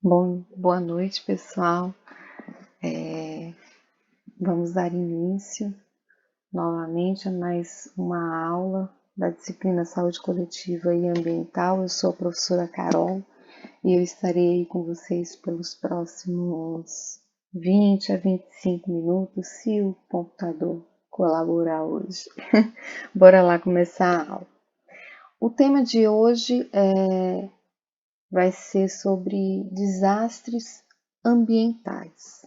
Boa noite, pessoal. Vamos dar início novamente a mais uma aula da disciplina Saúde Coletiva e Ambiental. Eu sou a professora Carol e eu estarei com vocês pelos próximos 20 a 25 minutos, se o computador colaborar hoje. Bora lá começar a aula. O tema de hoje vai ser sobre desastres ambientais.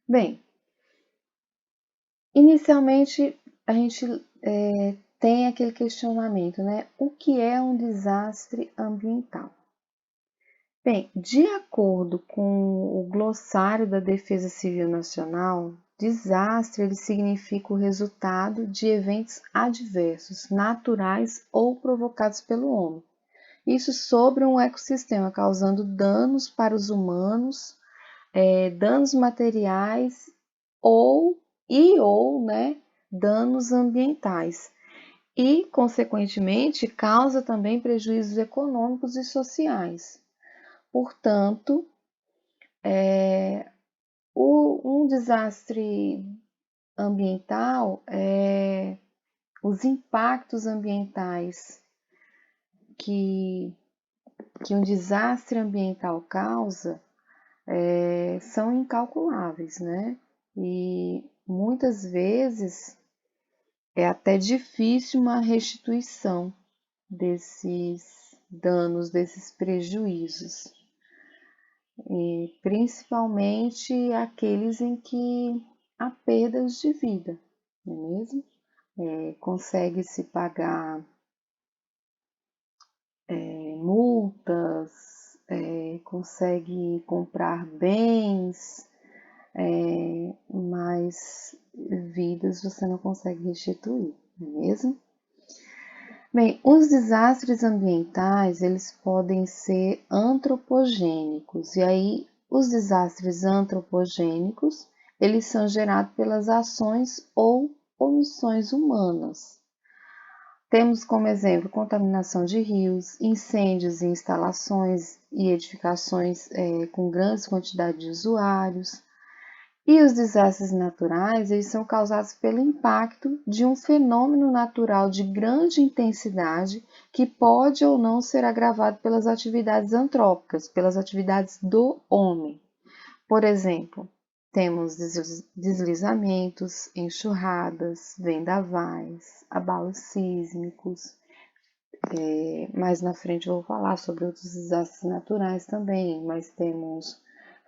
Bem, inicialmente a gente tem aquele questionamento, né? O que é um desastre ambiental? Bem, de acordo com o glossário da Defesa Civil Nacional, desastre ele significa o resultado de eventos adversos, naturais ou provocados pelo homem. Isso sobre um ecossistema, causando danos para os humanos, danos materiais ou né, danos ambientais. E, consequentemente, causa também prejuízos econômicos e sociais. Portanto, um desastre ambiental, os impactos ambientais que um desastre ambiental causa são incalculáveis, né? E muitas vezes é até difícil uma restituição desses danos, desses prejuízos, e principalmente aqueles em que há perdas de vida, não é mesmo? Consegue-se pagar multas, consegue comprar bens, mas vidas você não consegue restituir, não é mesmo? Bem, os desastres ambientais, eles podem ser antropogênicos, e aí os desastres antropogênicos, eles são gerados pelas ações ou omissões humanas. Temos como exemplo contaminação de rios, incêndios em instalações e edificações com grandes quantidades de usuários. E os desastres naturais, eles são causados pelo impacto de um fenômeno natural de grande intensidade que pode ou não ser agravado pelas atividades antrópicas, pelas atividades do homem. Por exemplo, temos deslizamentos, enxurradas, vendavais, abalos sísmicos. Mais na frente eu vou falar sobre outros desastres naturais também, mas temos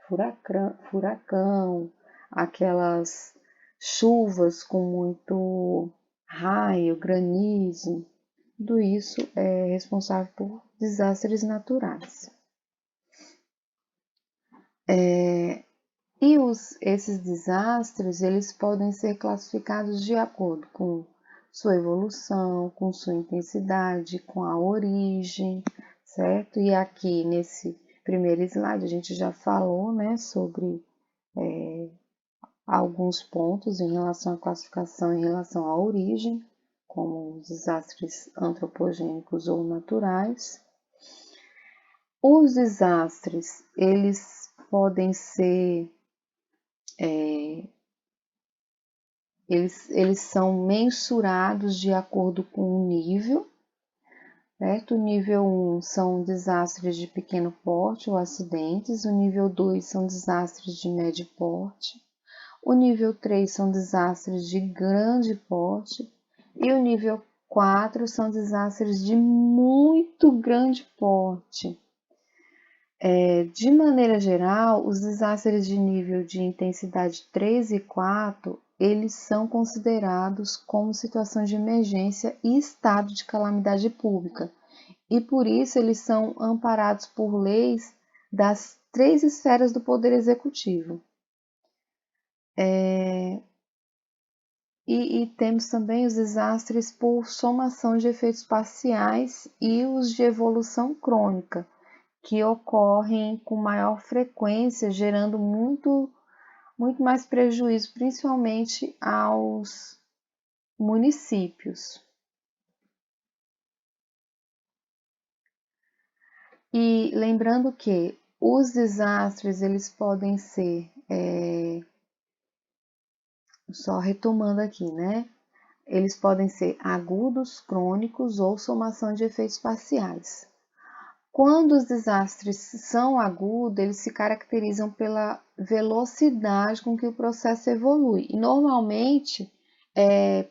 furacão, aquelas chuvas com muito raio, granizo, tudo isso é responsável por desastres naturais. Esses desastres, eles podem ser classificados de acordo com sua evolução, com sua intensidade, com a origem, certo? E aqui nesse primeiro slide a gente já falou, né, sobre alguns pontos em relação à classificação, em relação à origem, como os desastres antropogênicos ou naturais. Os desastres, eles podem ser eles são mensurados de acordo com o nível, certo? O nível 1 são desastres de pequeno porte ou acidentes, o nível 2 são desastres de médio porte, o nível 3 são desastres de grande porte e o nível 4 são desastres de muito grande porte. De maneira geral, os desastres de nível de intensidade 3 e 4, eles são considerados como situação de emergência e estado de calamidade pública, e por isso eles são amparados por leis das 3 esferas do Poder Executivo. E temos também os desastres por somação de efeitos parciais e os de evolução crônica, que ocorrem com maior frequência, gerando muito mais prejuízo, principalmente aos municípios. E lembrando que os desastres, eles podem ser, só retomando aqui, né? Eles podem ser agudos, crônicos ou somação de efeitos parciais. Quando os desastres são agudos, eles se caracterizam pela velocidade com que o processo evolui e normalmente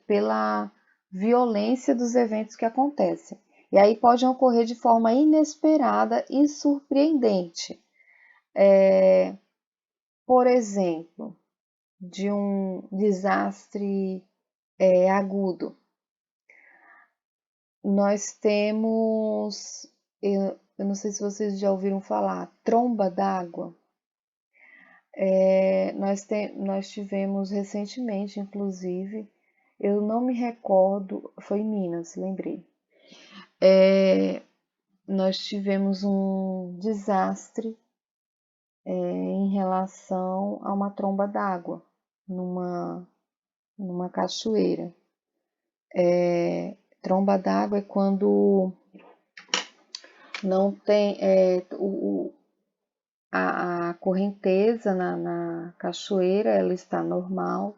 pela violência dos eventos que acontecem. E aí podem ocorrer de forma inesperada e surpreendente. Por exemplo, de um desastre agudo. Nós temos, eu não sei se vocês já ouviram falar, tromba d'água. Nós tivemos recentemente, inclusive, eu não me recordo, foi em Minas, lembrei. Nós tivemos um desastre em relação a uma tromba d'água numa cachoeira. Tromba d'água é quando não tem a correnteza na cachoeira, ela está normal,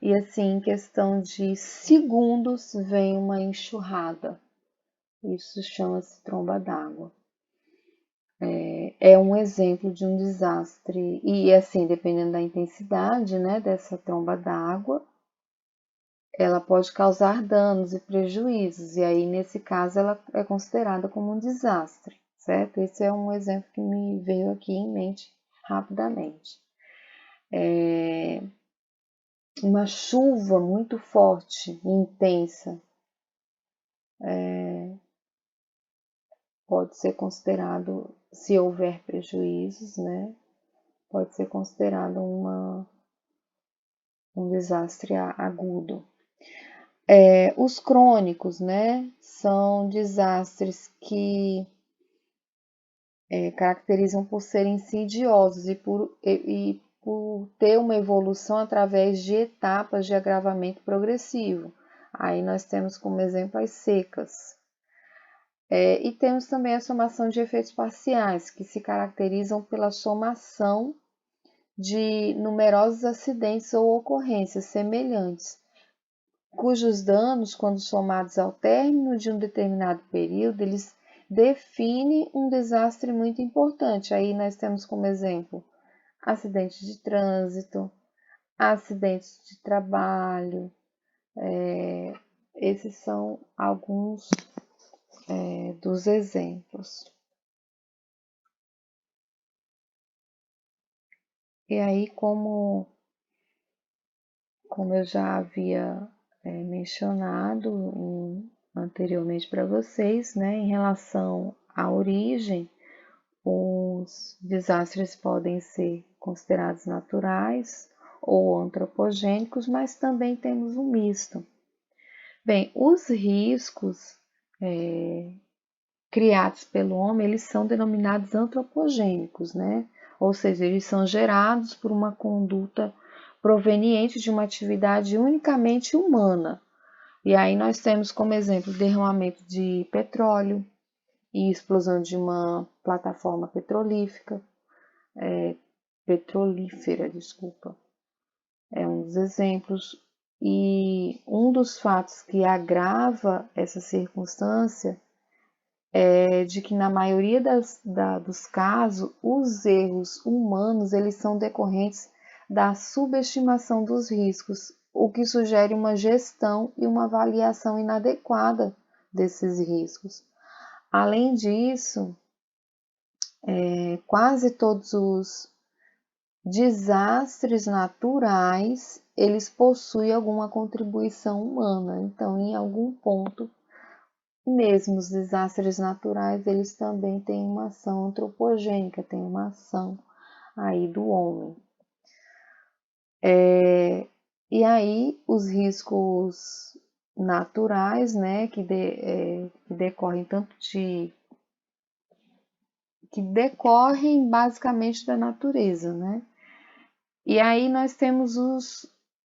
e assim, em questão de segundos, vem uma enxurrada. Isso chama-se tromba d'água. É um exemplo de um desastre, e assim, dependendo da intensidade, né, dessa tromba d'água, ela pode causar danos e prejuízos, e aí, nesse caso, ela é considerada como um desastre, certo? Esse é um exemplo que me veio aqui em mente rapidamente. Uma chuva muito forte e intensa pode ser considerado, se houver prejuízos, né? Pode ser considerado um desastre agudo. Os crônicos, né? São desastres que caracterizam por serem insidiosos e por ter uma evolução através de etapas de agravamento progressivo. Aí nós temos como exemplo as secas. E temos também a somação de efeitos parciais, que se caracterizam pela somação de numerosos acidentes ou ocorrências semelhantes, cujos danos, quando somados ao término de um determinado período, eles definem um desastre muito importante. Aí nós temos como exemplo acidentes de trânsito, acidentes de trabalho. Esses são alguns dos exemplos. E aí, como eu já havia mencionado anteriormente para vocês, né, em relação à origem, os desastres podem ser considerados naturais ou antropogênicos, mas também temos um misto. Bem, os riscos criados pelo homem, eles são denominados antropogênicos, né? Ou seja, eles são gerados por uma conduta proveniente de uma atividade unicamente humana. E aí nós temos como exemplo derramamento de petróleo e explosão de uma plataforma petrolífera, desculpa. É um dos exemplos. E um dos fatos que agrava essa circunstância é de que na maioria dos casos, os erros humanos eles são decorrentes da subestimação dos riscos, o que sugere uma gestão e uma avaliação inadequada desses riscos. Além disso, quase todos os desastres naturais, eles possuem alguma contribuição humana. Então, em algum ponto, mesmo os desastres naturais, eles também têm uma ação antropogênica, têm uma ação aí do homem. E aí, os riscos naturais, né, que decorrem tanto que decorrem basicamente da natureza, né? E aí nós temos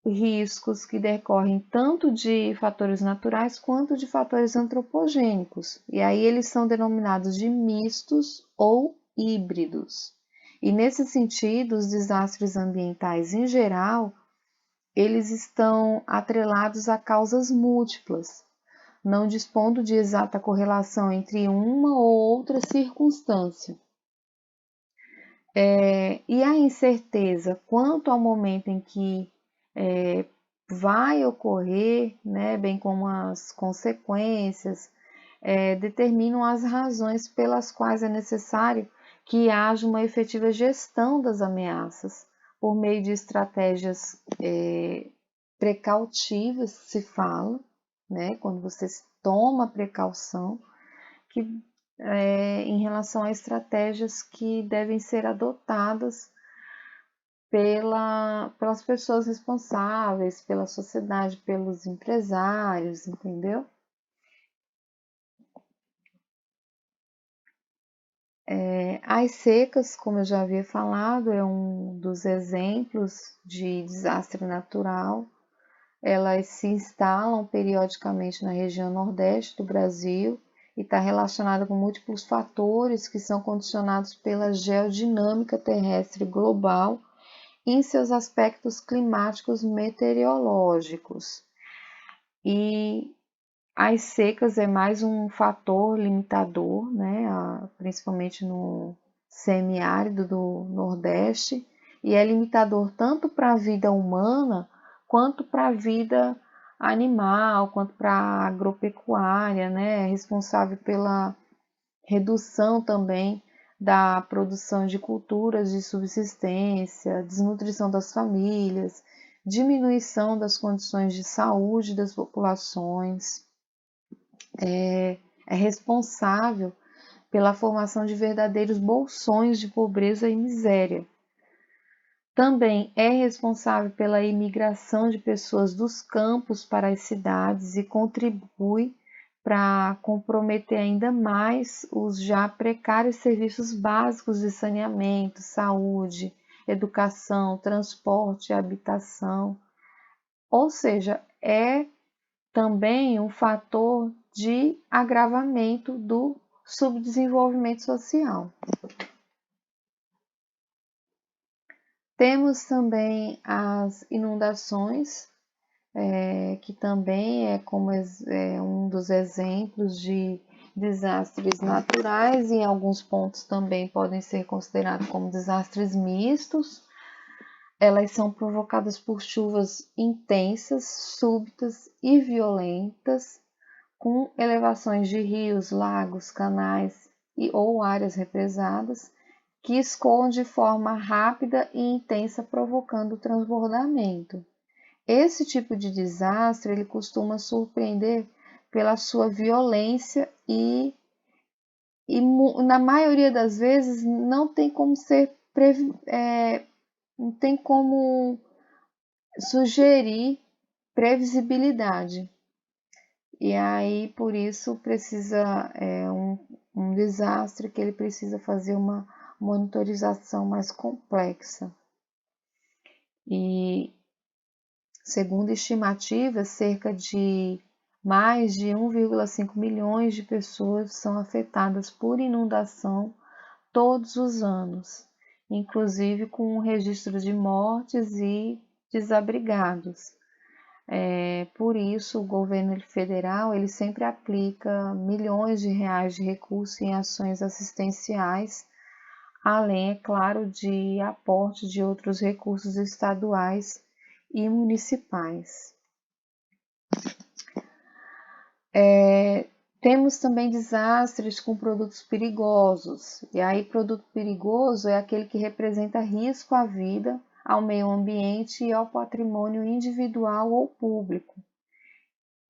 riscos que decorrem tanto de fatores naturais quanto de fatores antropogênicos. E aí eles são denominados de mistos ou híbridos. E nesse sentido, os desastres ambientais em geral, eles estão atrelados a causas múltiplas, não dispondo de exata correlação entre uma ou outra circunstância. E a incerteza quanto ao momento em que vai ocorrer, né, bem como as consequências, determinam as razões pelas quais é necessário que haja uma efetiva gestão das ameaças, por meio de estratégias precautivas, se fala, né, quando você toma precaução, que em relação a estratégias que devem ser adotadas pelas pessoas responsáveis, pela sociedade, pelos empresários, entendeu? As secas, como eu já havia falado, é um dos exemplos de desastre natural. Elas se instalam periodicamente na região nordeste do Brasil e está relacionada com múltiplos fatores que são condicionados pela geodinâmica terrestre global em seus aspectos climáticos meteorológicos. E as secas é mais um fator limitador, né, principalmente no semiárido do Nordeste, e é limitador tanto para a vida humana quanto para a vida animal, quanto para a agropecuária, né, é responsável pela redução também da produção de culturas de subsistência, desnutrição das famílias, diminuição das condições de saúde das populações, é responsável pela formação de verdadeiros bolsões de pobreza e miséria. Também é responsável pela imigração de pessoas dos campos para as cidades e contribui para comprometer ainda mais os já precários serviços básicos de saneamento, saúde, educação, transporte e habitação. Ou seja, é também um fator de agravamento do subdesenvolvimento social. Temos também as inundações, que também é como um dos exemplos de desastres naturais e em alguns pontos também podem ser considerados como desastres mistos. Elas são provocadas por chuvas intensas, súbitas e violentas, com elevações de rios, lagos, canais ou áreas represadas, que escoam de forma rápida e intensa, provocando transbordamento. Esse tipo de desastre ele costuma surpreender pela sua violência e na maioria das vezes não tem como não tem como sugerir previsibilidade. E aí, por isso, precisa um desastre que ele precisa fazer uma monitorização mais complexa. E, segundo estimativas, cerca de mais de 1,5 milhões de pessoas são afetadas por inundação todos os anos, inclusive com o registro de mortes e desabrigados. Por isso, o governo federal ele sempre aplica milhões de reais de recursos em ações assistenciais, além, é claro, de aporte de outros recursos estaduais e municipais. Temos também desastres com produtos perigosos. E aí, produto perigoso é aquele que representa risco à vida, ao meio ambiente e ao patrimônio individual ou público.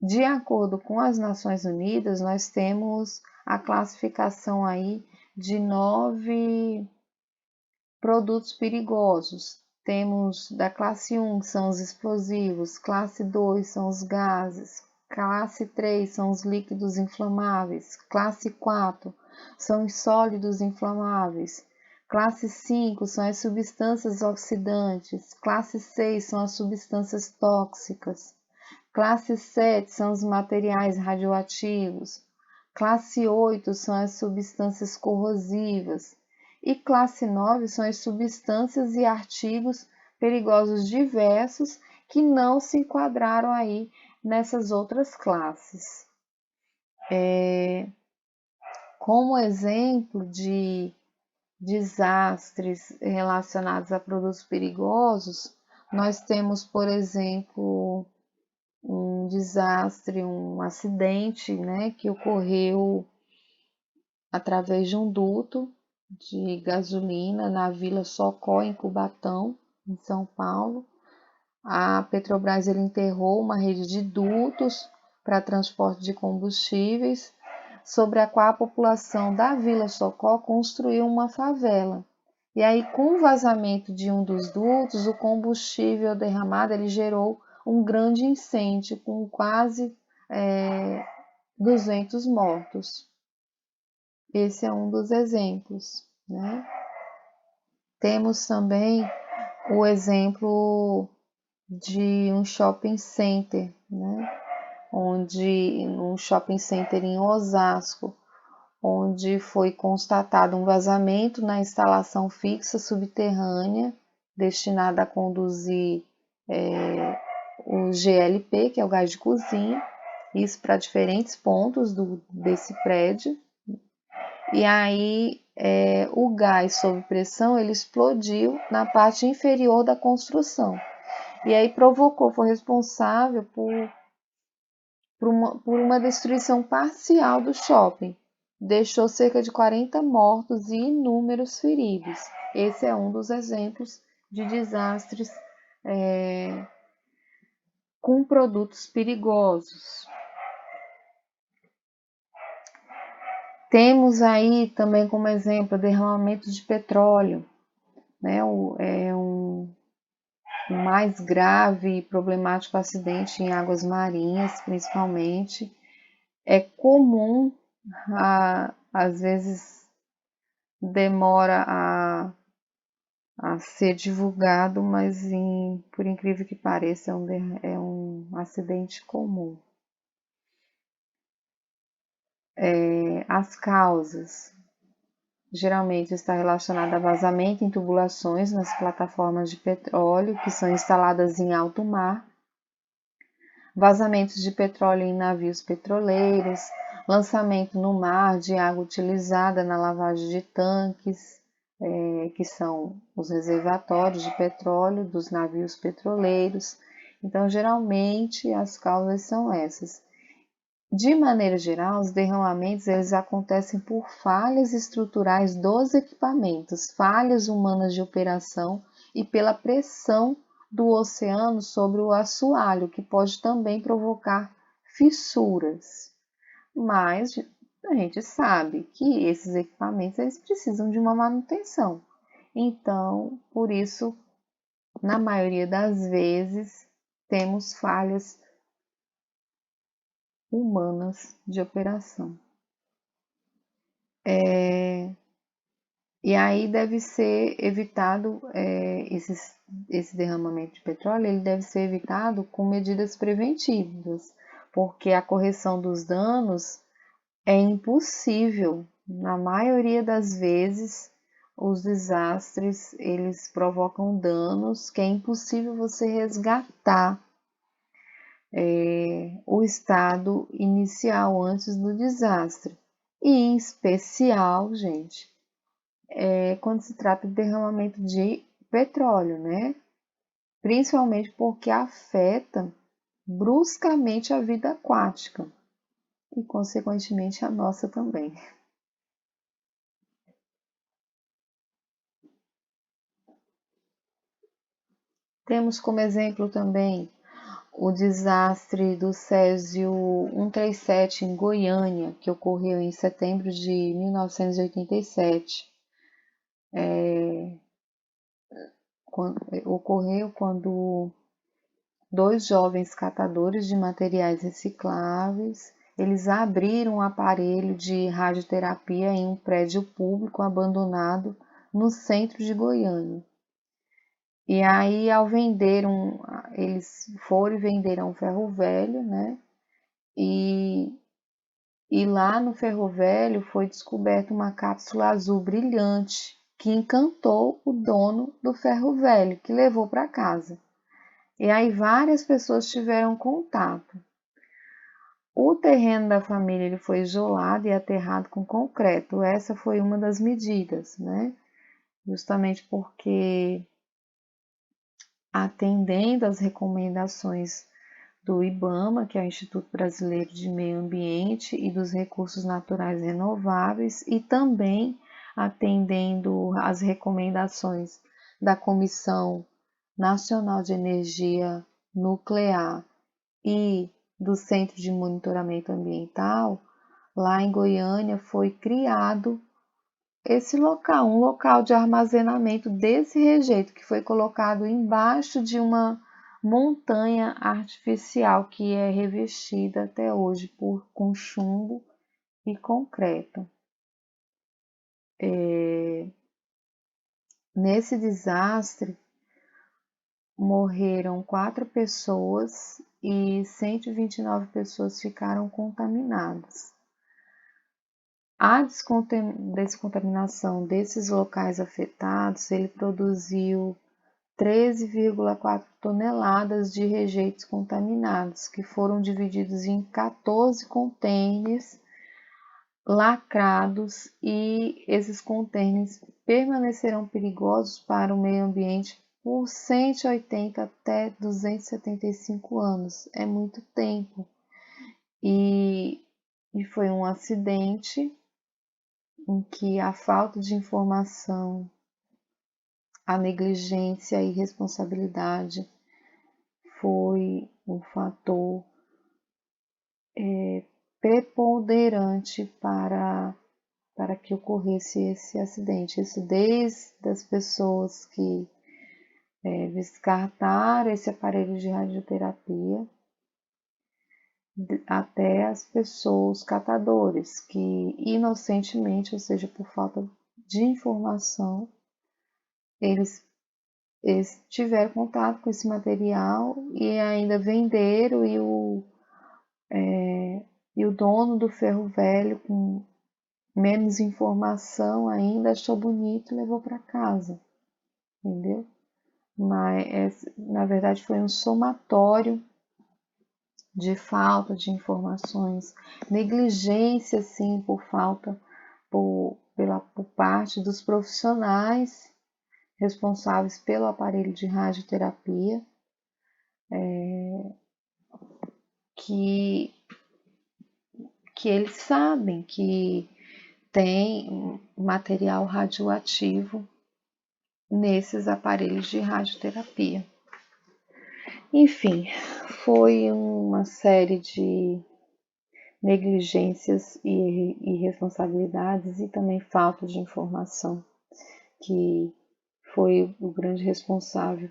De acordo com as Nações Unidas, nós temos a classificação aí de 9 produtos perigosos. Temos da classe 1, que são os explosivos, classe 2 são os gases, classe 3 são os líquidos inflamáveis, classe 4 são os sólidos inflamáveis, Classe 5 são as substâncias oxidantes. Classe 6 são as substâncias tóxicas. Classe 7 são os materiais radioativos. Classe 8 são as substâncias corrosivas. E classe 9 são as substâncias e artigos perigosos diversos que não se enquadraram aí nessas outras classes. Como exemplo de desastres relacionados a produtos perigosos, nós temos, por exemplo, um desastre, um acidente, né, que ocorreu através de um duto de gasolina na Vila Socó, em Cubatão, em São Paulo. A Petrobras enterrou uma rede de dutos para transporte de combustíveis, sobre a qual a população da Vila Socó construiu uma favela. E aí, com o vazamento de um dos dutos, o combustível derramado ele gerou um grande incêndio com quase 200 mortos. Esse é um dos exemplos, né? Temos também o exemplo de um shopping center, né? Um shopping center em Osasco, onde foi constatado um vazamento na instalação fixa subterrânea destinada a conduzir o GLP, que é o gás de cozinha, isso para diferentes pontos desse prédio. E aí o gás sob pressão ele explodiu na parte inferior da construção. E aí foi responsável por uma destruição parcial do shopping. Deixou cerca de 40 mortos e inúmeros feridos. Esse é um dos exemplos de desastres com produtos perigosos. Temos aí também como exemplo o derramamento de petróleo, né? O mais grave e problemático acidente em águas marinhas, principalmente. É comum, às vezes demora a ser divulgado, mas por incrível que pareça, é um acidente comum. As causas geralmente está relacionada a vazamento em tubulações nas plataformas de petróleo que são instaladas em alto mar, vazamentos de petróleo em navios petroleiros, lançamento no mar de água utilizada na lavagem de tanques, que são os reservatórios de petróleo dos navios petroleiros. Então, geralmente, as causas são essas. De maneira geral, os derramamentos eles acontecem por falhas estruturais dos equipamentos, falhas humanas de operação e pela pressão do oceano sobre o assoalho, que pode também provocar fissuras. Mas a gente sabe que esses equipamentos eles precisam de uma manutenção. Então, por isso, na maioria das vezes, temos falhas humanas de operação. E aí deve ser evitado esse derramamento de petróleo, ele deve ser evitado com medidas preventivas, porque a correção dos danos é impossível. Na maioria das vezes, os desastres eles provocam danos que é impossível você resgatar o estado inicial antes do desastre. E em especial, gente, quando se trata de derramamento de petróleo, né? Principalmente porque afeta bruscamente a vida aquática e, consequentemente, a nossa também. Temos como exemplo também o desastre do Césio 137 em Goiânia, que ocorreu em setembro de 1987. Ocorreu quando dois jovens catadores de materiais recicláveis, eles abriram um aparelho de radioterapia em um prédio público abandonado no centro de Goiânia. E aí, eles foram e venderam um ferro velho, né? E lá no ferro velho foi descoberta uma cápsula azul brilhante que encantou o dono do ferro velho, que levou para casa. E aí várias pessoas tiveram contato. O terreno da família ele foi isolado e aterrado com concreto. Essa foi uma das medidas, né? Justamente porque, atendendo às recomendações do IBAMA, que é o Instituto Brasileiro de Meio Ambiente e dos Recursos Naturais Renováveis, e também atendendo às recomendações da Comissão Nacional de Energia Nuclear e do Centro de Monitoramento Ambiental, lá em Goiânia foi criado esse local, um local de armazenamento desse rejeito que foi colocado embaixo de uma montanha artificial que é revestida até hoje com chumbo e concreto. Nesse desastre morreram 4 pessoas e 129 pessoas ficaram contaminadas. A descontaminação desses locais afetados, ele produziu 13,4 toneladas de rejeitos contaminados, que foram divididos em 14 contêineres lacrados, e esses contêineres permanecerão perigosos para o meio ambiente por 180 até 275 anos. É muito tempo. E foi um acidente em que a falta de informação, a negligência e irresponsabilidade foi um fator preponderante para que ocorresse esse acidente. Isso desde as pessoas que descartaram esse aparelho de radioterapia até as pessoas, catadores, que inocentemente, ou seja, por falta de informação, eles tiveram contato com esse material e ainda venderam, e o dono do ferro velho, com menos informação ainda, achou bonito e levou para casa, entendeu? Mas na verdade foi um somatório de falta de informações, negligência, sim, por parte dos profissionais responsáveis pelo aparelho de radioterapia, que eles sabem que tem material radioativo nesses aparelhos de radioterapia. Enfim, foi uma série de negligências e irresponsabilidades e também falta de informação que foi o grande responsável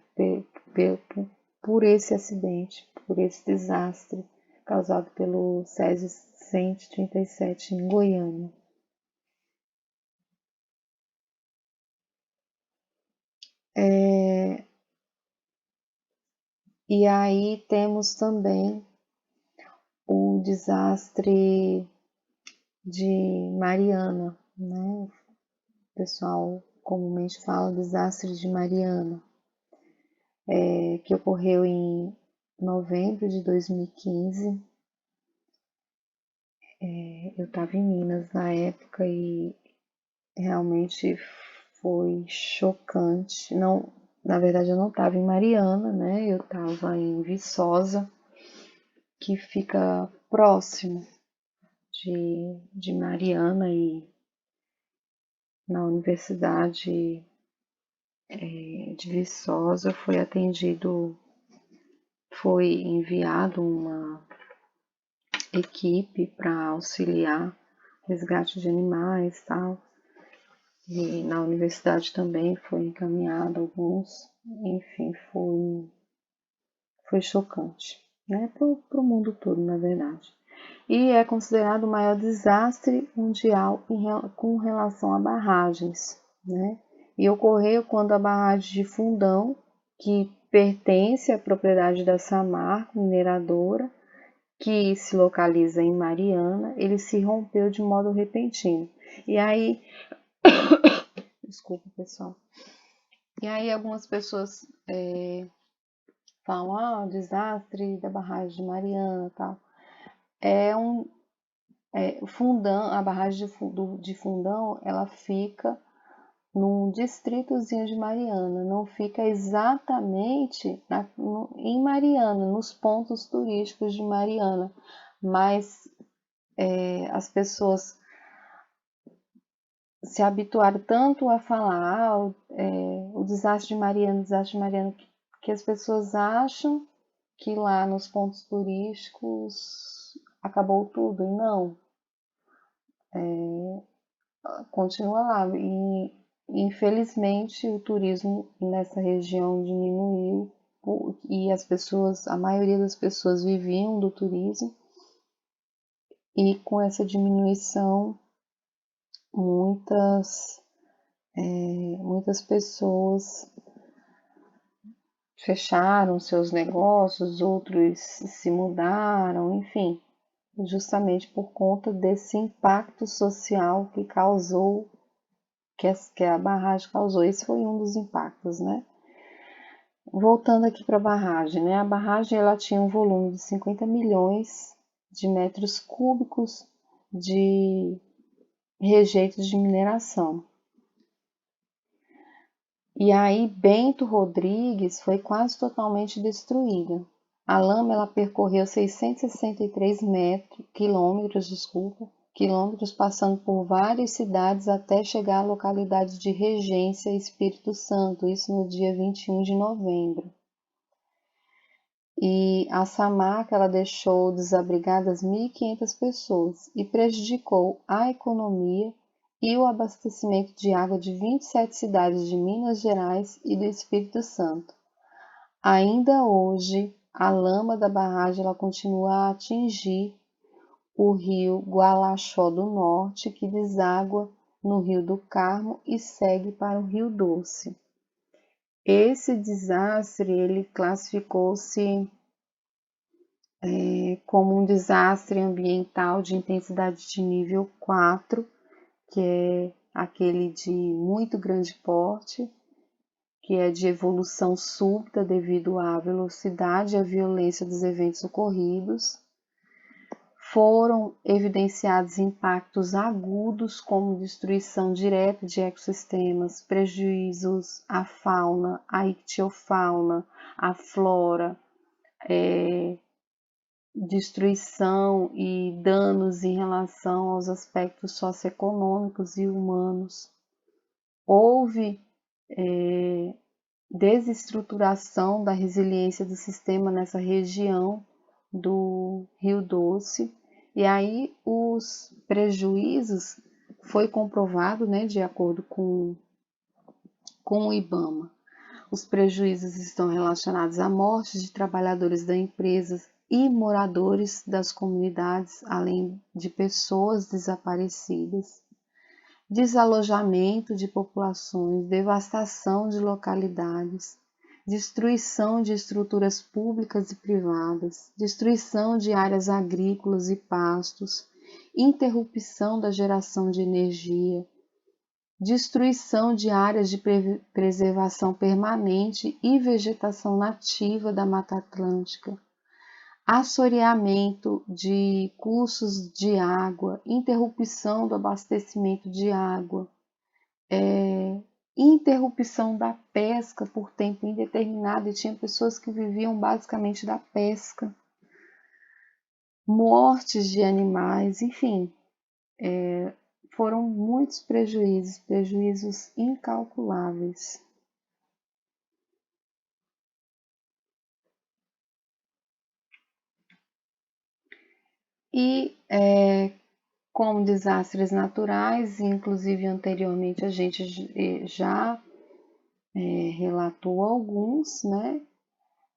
por esse acidente, por esse desastre causado pelo Césio 137 em Goiânia. E aí temos também o desastre de Mariana, né? O pessoal comumente fala desastre de Mariana, que ocorreu em novembro de 2015. Eu estava em Minas na época e realmente foi chocante. Não, na verdade eu não estava em Mariana, né? Eu estava em Viçosa, que fica próximo de Mariana, e na Universidade de Viçosa foi enviado uma equipe para auxiliar resgate de animais e tal. E na universidade também foi encaminhado alguns. Enfim, foi chocante, né? Para o mundo todo, na verdade. E é considerado o maior desastre mundial com relação a barragens, né? e ocorreu quando a barragem de Fundão, que pertence à propriedade da Samarco mineradora, que se localiza em Mariana, ele se rompeu de modo repentino. E aí, desculpa pessoal, e aí algumas pessoas falam, desastre da barragem de Mariana, tal. Fundão, a barragem de Fundão, ela fica num distritozinho de Mariana, não fica exatamente em Mariana, nos pontos turísticos de Mariana, mas as pessoas se habituaram tanto a falar o desastre de Mariana, que as pessoas acham que lá nos pontos turísticos acabou tudo, e não, continua lá. E infelizmente o turismo nessa região diminuiu e a maioria das pessoas viviam do turismo, e com essa diminuição muitas pessoas fecharam seus negócios, outros se mudaram, enfim, justamente por conta desse impacto social que causou, que a barragem causou. Esse foi um dos impactos, né? Voltando aqui para a barragem, né? A barragem ela tinha um volume de 50 milhões de metros cúbicos de rejeitos de mineração. E aí Bento Rodrigues foi quase totalmente destruída. A lama ela percorreu 663 quilômetros, passando por várias cidades até chegar à localidade de Regência, Espírito Santo, isso no dia 21 de novembro. E a Samarco ela deixou desabrigadas 1.500 pessoas e prejudicou a economia e o abastecimento de água de 27 cidades de Minas Gerais e do Espírito Santo. Ainda hoje, a lama da barragem ela continua a atingir o rio Gualaxó do Norte, que deságua no Rio do Carmo e segue para o Rio Doce. Esse desastre ele classificou-se como um desastre ambiental de intensidade de nível 4, que é aquele de muito grande porte, que é de evolução súbita devido à velocidade e à violência dos eventos ocorridos. Foram evidenciados impactos agudos, como destruição direta de ecossistemas, prejuízos à fauna, à ictiofauna, à flora, destruição e danos em relação aos aspectos socioeconômicos e humanos. Houve desestruturação da resiliência do sistema nessa região do Rio Doce, e aí os prejuízos foi comprovado, né, de acordo com o IBAMA. Os prejuízos estão relacionados à morte de trabalhadores da empresa e moradores das comunidades, além de pessoas desaparecidas, desalojamento de populações, devastação de localidades, destruição de estruturas públicas e privadas, destruição de áreas agrícolas e pastos, interrupção da geração de energia, destruição de áreas de preservação permanente e vegetação nativa da Mata Atlântica, assoreamento de cursos de água, interrupção do abastecimento de água, interrupção da pesca por tempo indeterminado, e tinha pessoas que viviam basicamente da pesca, mortes de animais, enfim, foram muitos prejuízos incalculáveis. E como desastres naturais, inclusive anteriormente a gente já relatou alguns, né?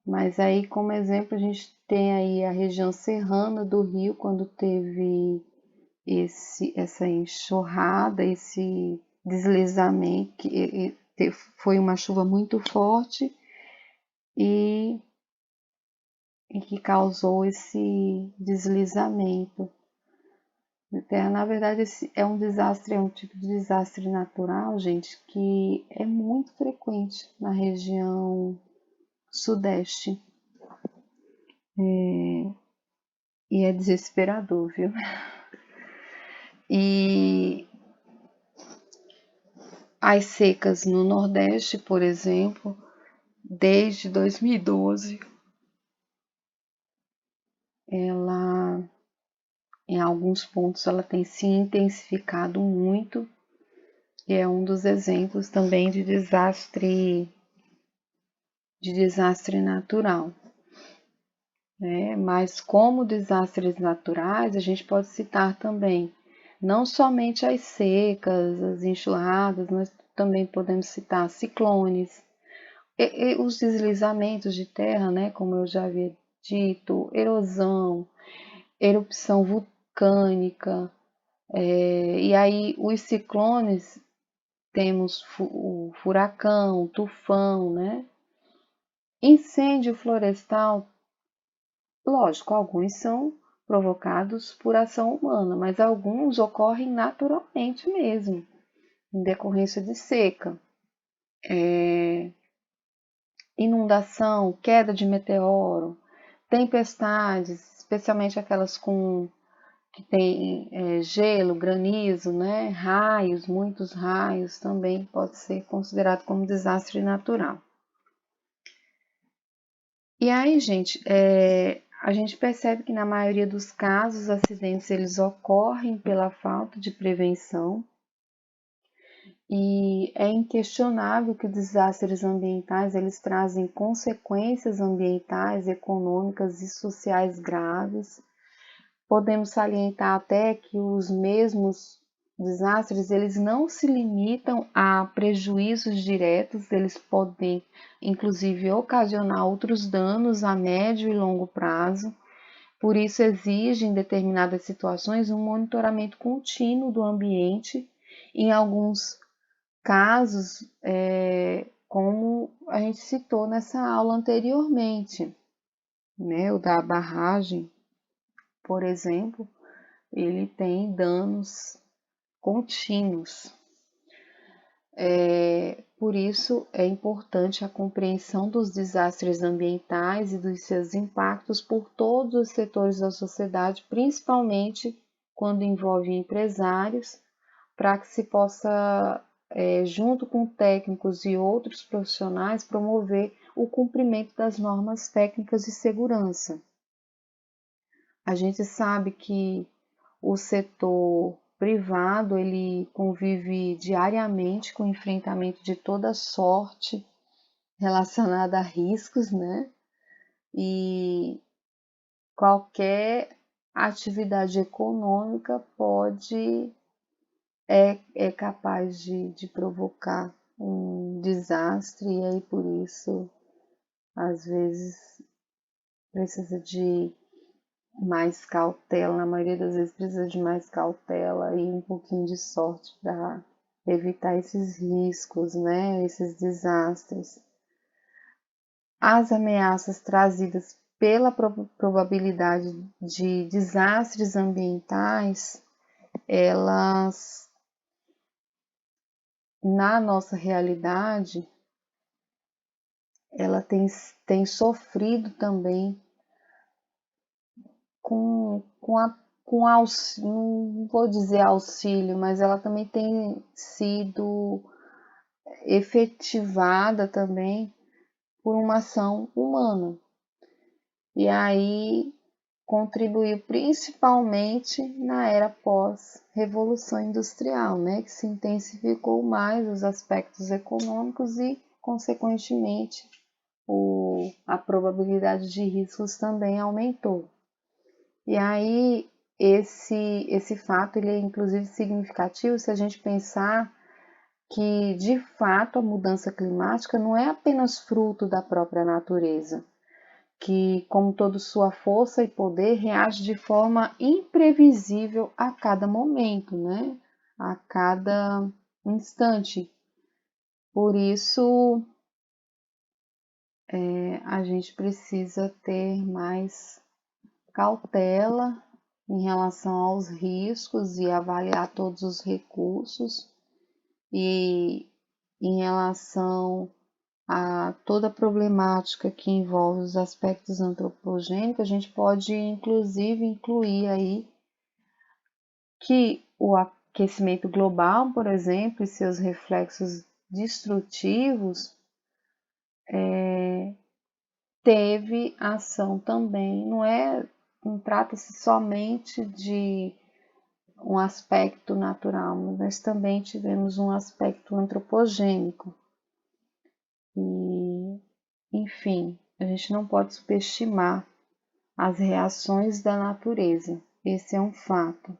Mas aí, como exemplo, a gente tem aí a região serrana do Rio, quando teve essa enxurrada, esse deslizamento, foi uma chuva muito forte e que causou esse deslizamento de terra. Na verdade, esse é um desastre, é um tipo de desastre natural, gente, que é muito frequente na região sudeste. E é desesperador, viu? E as secas no Nordeste, por exemplo, desde 2012, ela, em alguns pontos, ela tem se intensificado muito e é um dos exemplos também de desastre natural. Mas como desastres naturais, a gente pode citar também não somente as secas, as enxurradas, nós também podemos citar ciclones, e os deslizamentos de terra, né, como eu já havia dito, erosão, erupção vulcânica, e aí os ciclones temos o furacão, o tufão, né? Incêndio florestal, lógico, alguns são provocados por ação humana, mas alguns ocorrem naturalmente mesmo, em decorrência de seca. Inundação, queda de meteoro, tempestades, especialmente aquelas que tem gelo, granizo, né? Raios, muitos raios também pode ser considerado como desastre natural. E aí, gente, a gente percebe que na maioria dos casos, os acidentes eles ocorrem pela falta de prevenção. E é inquestionável que os desastres ambientais eles trazem consequências ambientais, econômicas e sociais graves. Podemos salientar até que os mesmos desastres eles não se limitam a prejuízos diretos, eles podem inclusive ocasionar outros danos a médio e longo prazo. Por isso exige em determinadas situações um monitoramento contínuo do ambiente. Em alguns casos, como a gente citou nessa aula anteriormente, né? O da barragem, por exemplo, ele tem danos contínuos. Por isso é importante a compreensão dos desastres ambientais e dos seus impactos por todos os setores da sociedade, principalmente quando envolve empresários, para que se possa, junto com técnicos e outros profissionais, promover o cumprimento das normas técnicas de segurança. A gente sabe que o setor privado ele convive diariamente com o enfrentamento de toda sorte relacionada a riscos, né? E qualquer atividade econômica é capaz de provocar um desastre, e aí por isso, às vezes, precisa de mais cautela, na maioria das vezes precisa de mais cautela e um pouquinho de sorte para evitar esses riscos, né, esses desastres. As ameaças trazidas pela probabilidade de desastres ambientais, elas, na nossa realidade, ela tem sofrido também com auxílio, não vou dizer auxílio, mas ela também tem sido efetivada também por uma ação humana. E aí contribuiu principalmente na era pós-revolução industrial, né, que se intensificou mais os aspectos econômicos e, consequentemente, a probabilidade de riscos também aumentou. E aí esse fato ele é inclusive significativo se a gente pensar que de fato a mudança climática não é apenas fruto da própria natureza, que com toda sua força e poder reage de forma imprevisível a cada momento, né? A cada instante. Por isso, a gente precisa ter mais cautela em relação aos riscos e avaliar todos os recursos, e em relação a toda a problemática que envolve os aspectos antropogênicos, a gente pode inclusive incluir aí que o aquecimento global, por exemplo, e seus reflexos destrutivos teve ação também. Não trata-se somente de um aspecto natural, mas também tivemos um aspecto antropogênico. E, enfim, a gente não pode subestimar as reações da natureza. Esse é um fato.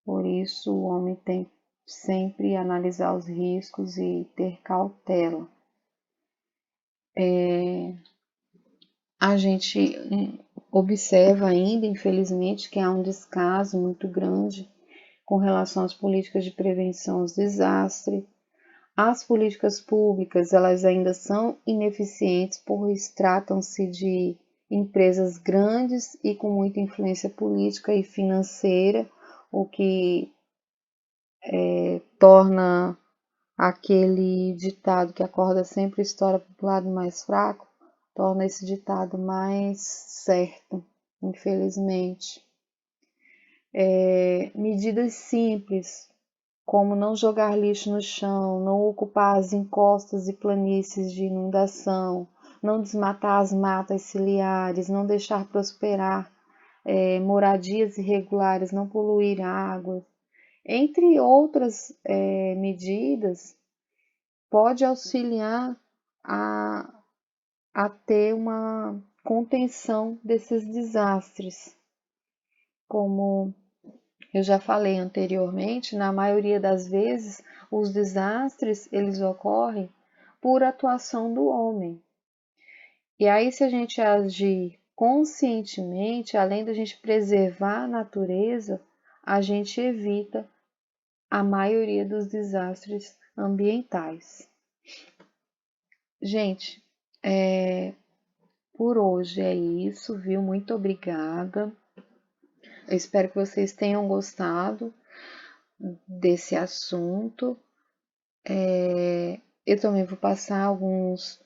Por isso, o homem tem sempre analisar os riscos e ter cautela. A gente observa ainda, infelizmente, que há um descaso muito grande com relação às políticas de prevenção aos desastres. As políticas públicas, elas ainda são ineficientes, pois tratam-se de empresas grandes e com muita influência política e financeira, o que torna aquele ditado que a corda sempre estoura para o lado mais fraco, torna esse ditado mais certo, infelizmente. Medidas simples, como não jogar lixo no chão, não ocupar as encostas e planícies de inundação, não desmatar as matas ciliares, não deixar prosperar moradias irregulares, não poluir águas, entre outras medidas, pode auxiliar a, a ter uma contenção desses desastres. Como eu já falei anteriormente, na maioria das vezes os desastres eles ocorrem por atuação do homem. E aí, se a gente agir conscientemente, além da gente preservar a natureza, a gente evita a maioria dos desastres ambientais. Gente, por hoje é isso, viu? Muito obrigada. Eu espero que vocês tenham gostado desse assunto. Eu também vou passar alguns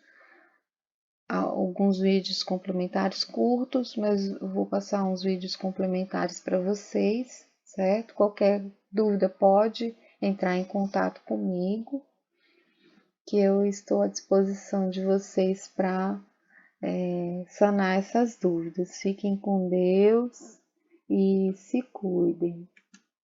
vídeos complementares curtos, mas vou passar uns vídeos complementares para vocês, certo? Qualquer dúvida pode entrar em contato comigo, que eu estou à disposição de vocês para sanar essas dúvidas. Fiquem com Deus e se cuidem.